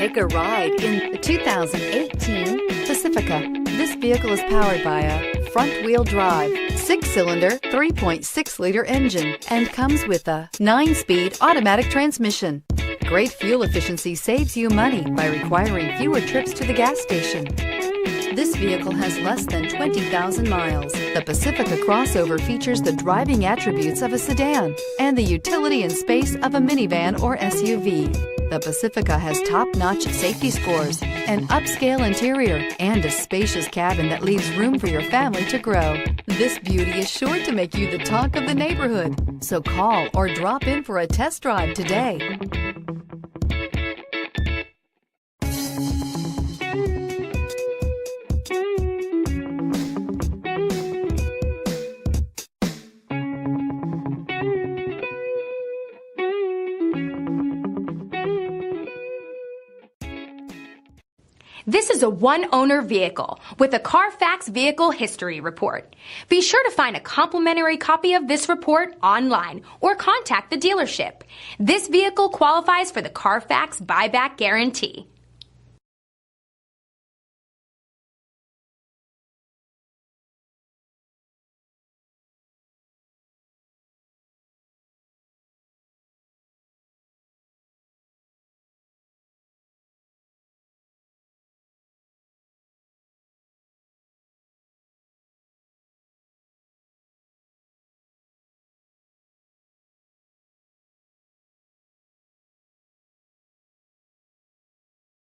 Take a ride in the 2018 Pacifica. This vehicle is powered by a front-wheel drive, 6-cylinder, 3.6-liter engine, and comes with a 9-speed automatic transmission. Great fuel efficiency saves you money by requiring fewer trips to the gas station. This vehicle has less than 20,000 miles. The Pacifica crossover features the driving attributes of a sedan and the utility and space of a minivan or SUV. The Pacifica has top-notch safety scores, an upscale interior, and a spacious cabin that leaves room for your family to grow. This beauty is sure to make you the talk of the neighborhood. So call or drop in for a test drive today. This is a one-owner vehicle with a CARFAX Vehicle History Report. Be sure to find a complimentary copy of this report online or contact the dealership. This vehicle qualifies for the CARFAX Buyback Guarantee.